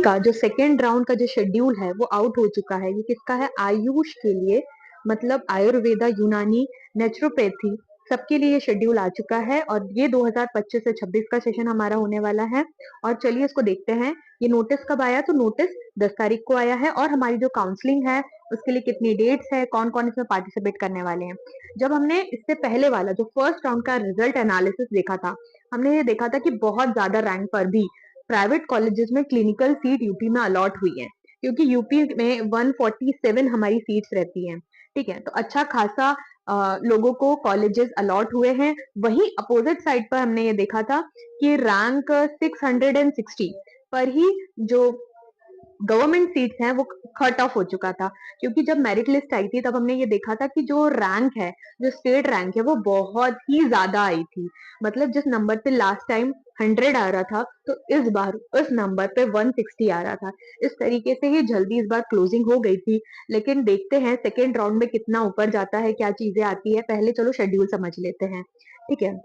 का जो second round का जो शेड्यूल है वो आउट हो चुका है। ये किसका है? आयुष के लिए, मतलब आयुर्वेदा, यूनानी, नेचुरोपैथी, सबके लिए ये शेड्यूल आ चुका है। और ये 2025 से 26 का सेशन हमारा होने वाला है। और चलिए इसको देखते हैं। ये नोटिस कब आया? तो नोटिस 10 तारीख को आया है। और हमारी जो काउंसलिंग है उसके लिए कितनी डेट्स है, कौन कौन इसमें पार्टिसिपेट करने वाले हैं। जब हमने इससे पहले वाला जो फर्स्ट राउंड का रिजल्ट एनालिसिस देखा था, हमने ये देखा था कि बहुत ज्यादा रैंक पर भी प्राइवेट कॉलेजेस में क्लिनिकल सीट यूपी में अलॉट हुई है, क्योंकि यूपी में 147 हमारी सीट्स रहती हैं। ठीक है, तो अच्छा खासा लोगों को कॉलेजेस अलॉट हुए हैं। वहीं अपोजिट साइड पर हमने ये देखा था कि रैंक 660 पर ही जो गवर्नमेंट सीट्स हैं वो कट ऑफ हो चुका था। क्योंकि जब मेरिट लिस्ट आई थी तब हमने ये देखा था कि जो रैंक है, जो स्टेट रैंक है, वो बहुत ही ज्यादा आई थी। मतलब जिस नंबर पे लास्ट टाइम 100 आ रहा था, तो इस बार उस नंबर पे 160 आ रहा था। इस तरीके से ही जल्दी इस बार क्लोजिंग हो गई थी। लेकिन देखते हैं सेकेंड राउंड में कितना ऊपर जाता है, क्या चीजें आती है। पहले चलो शेड्यूल समझ लेते हैं। ठीक है,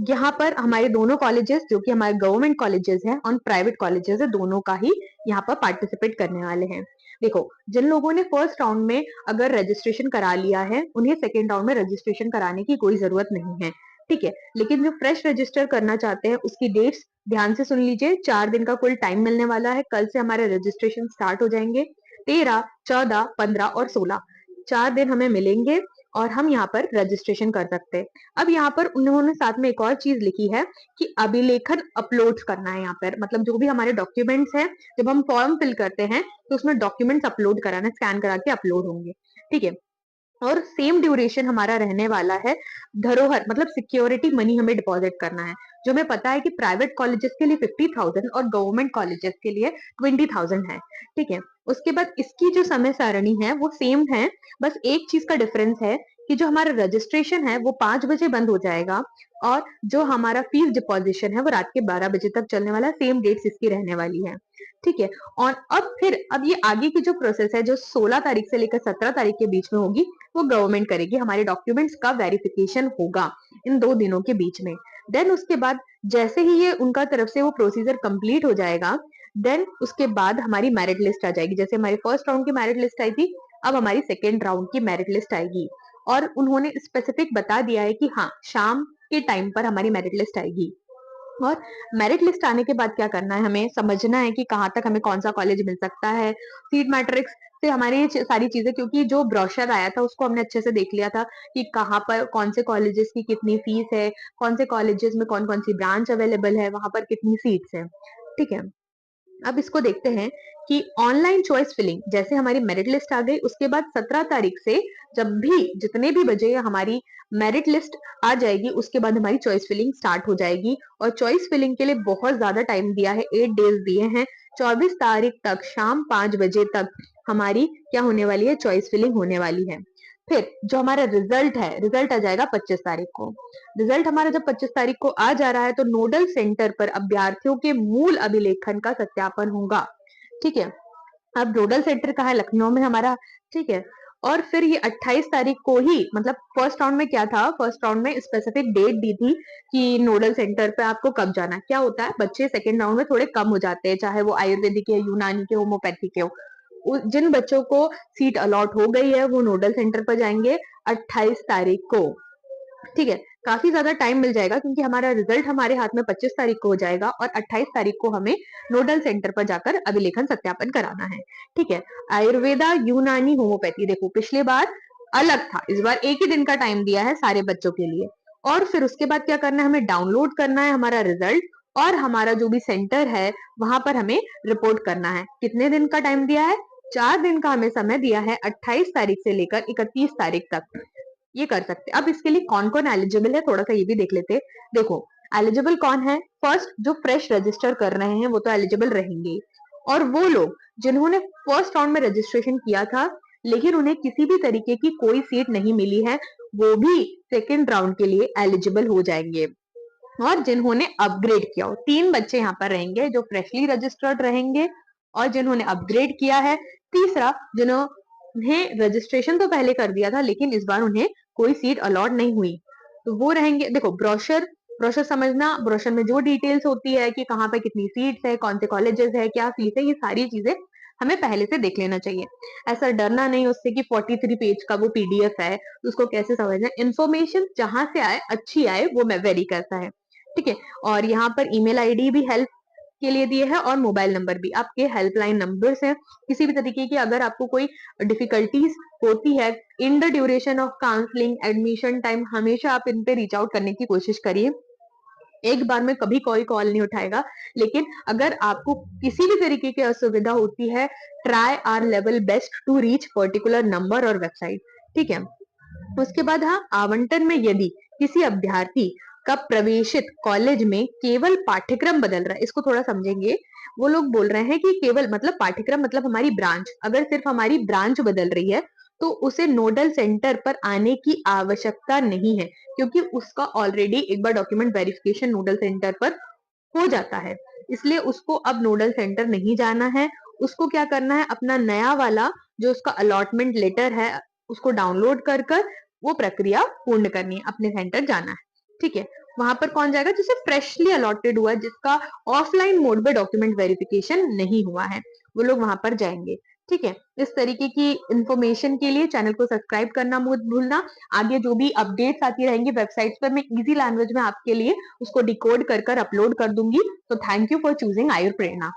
यहाँ पर हमारे दोनों कॉलेजेस जो कि हमारे गवर्नमेंट कॉलेजेस हैं और प्राइवेट कॉलेजेस है, दोनों का ही यहाँ पर पार्टिसिपेट करने वाले हैं। देखो, जिन लोगों ने फर्स्ट राउंड में अगर रजिस्ट्रेशन करा लिया है, उन्हें सेकेंड राउंड में रजिस्ट्रेशन कराने की कोई जरूरत नहीं है। ठीक है, लेकिन जो फ्रेश रजिस्टर करना चाहते हैं उसकी डेट्स ध्यान से सुन लीजिए। 4 दिन का कुल टाइम मिलने वाला है। कल से हमारे रजिस्ट्रेशन स्टार्ट हो जाएंगे। 13, 14, 15 और 16 4 दिन हमें मिलेंगे और हम यहाँ पर रजिस्ट्रेशन कर सकते हैं। अब यहाँ पर उन्होंने साथ में एक और चीज लिखी है कि अभिलेखन अपलोड करना है। यहाँ पर मतलब जो भी हमारे डॉक्यूमेंट्स हैं, जब हम फॉर्म फिल करते हैं तो उसमें डॉक्यूमेंट्स अपलोड कराना, स्कैन करा के अपलोड होंगे। ठीक है, और सेम ड्यूरेशन हमारा रहने वाला है। धरोहर मतलब सिक्योरिटी मनी हमें डिपॉजिट करना है। जो हमें पता है कि प्राइवेट कॉलेजेस के लिए 50,000 और गवर्नमेंट कॉलेजेस के लिए 20,000 है। ठीक है, उसके बाद इसकी जो समय सारणी है वो सेम है। बस एक चीज का डिफरेंस है कि जो हमारा रजिस्ट्रेशन है वो 5 बजे बंद हो जाएगा, और जो हमारा फीस डिपॉजिशन है वो रात के 12 बजे तक चलने वाला। सेम डेट्स इसकी रहने वाली है। ठीक है, और अब ये आगे की जो प्रोसेस है, जो 16 तारीख से लेकर 17 तारीख के बीच में होगी, वो गवर्नमेंट करेगी। हमारे डॉक्यूमेंट्स का वेरिफिकेशन होगा इन 2 दिनों के बीच में। देन उसके बाद जैसे ही ये उनका तरफ से वो प्रोसीजर कंप्लीट हो जाएगा, देन उसके बाद हमारी मेरिट लिस्ट आ जाएगी। जैसे हमारी फर्स्ट राउंड की मेरिट लिस्ट आई थी, अब हमारी सेकेंड राउंड की मेरिट लिस्ट आएगी। और उन्होंने स्पेसिफिक बता दिया है कि हाँ, शाम के टाइम पर हमारी मेरिट लिस्ट आएगी। और मेरिट लिस्ट आने के बाद क्या करना है, हमें समझना है कि कहाँ तक हमें कौन सा कॉलेज मिल सकता है। सीट मैट्रिक्स से हमारी सारी चीजें, क्योंकि जो ब्रोशर आया था उसको हमने अच्छे से देख लिया था कि कहाँ पर कौन से कॉलेजेस की कितनी फीस है, कौन से कॉलेजेस में कौन कौन सी ब्रांच अवेलेबल है, वहां पर कितनी सीट्स है। ठीक है, अब इसको देखते हैं कि ऑनलाइन चॉइस फिलिंग, जैसे हमारी मेरिट लिस्ट आ गई उसके बाद 17 तारीख से जब भी जितने भी बजे हमारी मेरिट लिस्ट आ जाएगी, उसके बाद हमारी चॉइस फिलिंग स्टार्ट हो जाएगी। और चॉइस फिलिंग के लिए बहुत ज्यादा टाइम दिया है, 8 डेज दिए हैं। 24 तारीख तक शाम 5 बजे तक हमारी क्या होने वाली है, चॉइस फिलिंग होने वाली है। फिर जो हमारा रिजल्ट है, रिजल्ट आ जाएगा 25 तारीख को। रिजल्ट हमारा जब 25 तारीख को आ जा रहा है तो नोडल सेंटर पर अभ्यर्थियों के मूल अभिलेखन का सत्यापन होगा। ठीक है, अब नोडल सेंटर कहाँ है? लखनऊ में हमारा। ठीक है, और फिर ये 28 तारीख को ही, मतलब फर्स्ट राउंड में क्या था, फर्स्ट राउंड में स्पेसिफिक डेट दी थी कि नोडल सेंटर पे आपको कब जाना है। क्या होता है, बच्चे सेकेंड राउंड में थोड़े कम हो जाते हैं, चाहे वो आयुर्वेदिक के, यूनानी के, होम्योपैथी के हो। जिन बच्चों को सीट अलॉट हो गई है वो नोडल सेंटर पर जाएंगे 28 तारीख को। ठीक है, काफी ज्यादा टाइम मिल जाएगा क्योंकि हमारा रिजल्ट हमारे हाथ में 25 तारीख को हो जाएगा और 28 तारीख को हमें नोडल सेंटर पर जाकर अभिलेखन सत्यापन कराना है। ठीक है, आयुर्वेदा, यूनानी, होम्योपैथी, देखो पिछले बार अलग था, इस बार एक ही दिन का टाइम दिया है सारे बच्चों के लिए। और फिर उसके बाद क्या करना है, हमें डाउनलोड करना है हमारा रिजल्ट, और हमारा जो भी सेंटर है वहां पर हमें रिपोर्ट करना है। कितने दिन का टाइम दिया है? 4 दिन का हमें समय दिया है, 28 तारीख से लेकर 31 तारीख तक ये कर सकते हैं। अब इसके लिए कौन कौन एलिजिबल है, थोड़ा सा ये भी देख लेते हैं। देखो, एलिजिबल कौन है? फर्स्ट, जो फ्रेश रजिस्टर कर रहे हैं वो तो एलिजिबल रहेंगे, और वो लोग जिन्होंने फर्स्ट राउंड में रजिस्ट्रेशन किया था लेकिन उन्हें किसी भी तरीके की कोई सीट नहीं मिली है, वो भी सेकेंड राउंड के लिए एलिजिबल हो जाएंगे। और जिन्होंने अपग्रेड किया हो, 3 बच्चे यहाँ पर रहेंगे जो फ्रेशली रजिस्टर्ड रहेंगे और जिन्होंने अपग्रेड किया है। तीसरा, जिन्होंने रजिस्ट्रेशन तो पहले कर दिया था लेकिन इस बार उन्हें कोई सीट अलॉट नहीं हुई, तो वो रहेंगे। देखो, ब्रोशर ब्रोशर समझना, ब्रोशर में जो डिटेल्स होती है कि कहाँ पे कितनी सीट्स है, कौन से कॉलेजेस है, क्या फीस है, ये सारी चीजें हमें पहले से देख लेना चाहिए। ऐसा डरना नहीं उससे कि 43 पेज का वो पीडीएफ है, उसको कैसे समझना है। इन्फॉर्मेशन जहां से आए, अच्छी आए, वो मैं वेरी करता है, ठीक है। और यहाँ पर ईमेल आईडी भी हेल्प के लिए दिए हैं और मोबाइल नंबर भी, आपके हेल्पलाइन नंबर्स हैं। किसी भी तरीके की अगर आपको कोई डिफिकल्टीज होती है in the duration of counselling admission time, हमेशा आप इन पे रीच आउट करने की कोशिश करिए। एक बार में कभी कोई कॉल नहीं उठाएगा, लेकिन अगर आपको किसी भी तरीके की असुविधा होती है, try our level best to reach particular number और वेबसाइट, ठीक है। उसके बाद हाँ, आवंटन में यदि किसी अभ्यर्थी का प्रवेशित कॉलेज में केवल पाठ्यक्रम बदल रहा है, इसको थोड़ा समझेंगे। वो लोग बोल रहे हैं कि केवल मतलब पाठ्यक्रम मतलब हमारी ब्रांच, अगर सिर्फ हमारी ब्रांच बदल रही है तो उसे नोडल सेंटर पर आने की आवश्यकता नहीं है, क्योंकि उसका ऑलरेडी एक बार डॉक्यूमेंट वेरिफिकेशन नोडल सेंटर पर हो जाता है। इसलिए उसको अब नोडल सेंटर नहीं जाना है। उसको क्या करना है, अपना नया वाला जो उसका अलॉटमेंट लेटर है उसको डाउनलोड कर कर वो प्रक्रिया पूर्ण करनी है, अपने सेंटर जाना है, ठीक है। वहां पर कौन जाएगा, जिसे फ्रेशली अलॉटेड हुआ, जिसका ऑफलाइन मोड पे डॉक्यूमेंट वेरिफिकेशन नहीं हुआ है, वो लोग वहां पर जाएंगे, ठीक है। इस तरीके की इंफॉर्मेशन के लिए चैनल को सब्सक्राइब करना मत भूलना। आगे जो भी अपडेट्स आती रहेंगी वेबसाइट्स पर, मैं इजी लैंग्वेज में आपके लिए उसको डिकोड कर कर अपलोड कर दूंगी। तो thank you for choosing Ayur Prerna.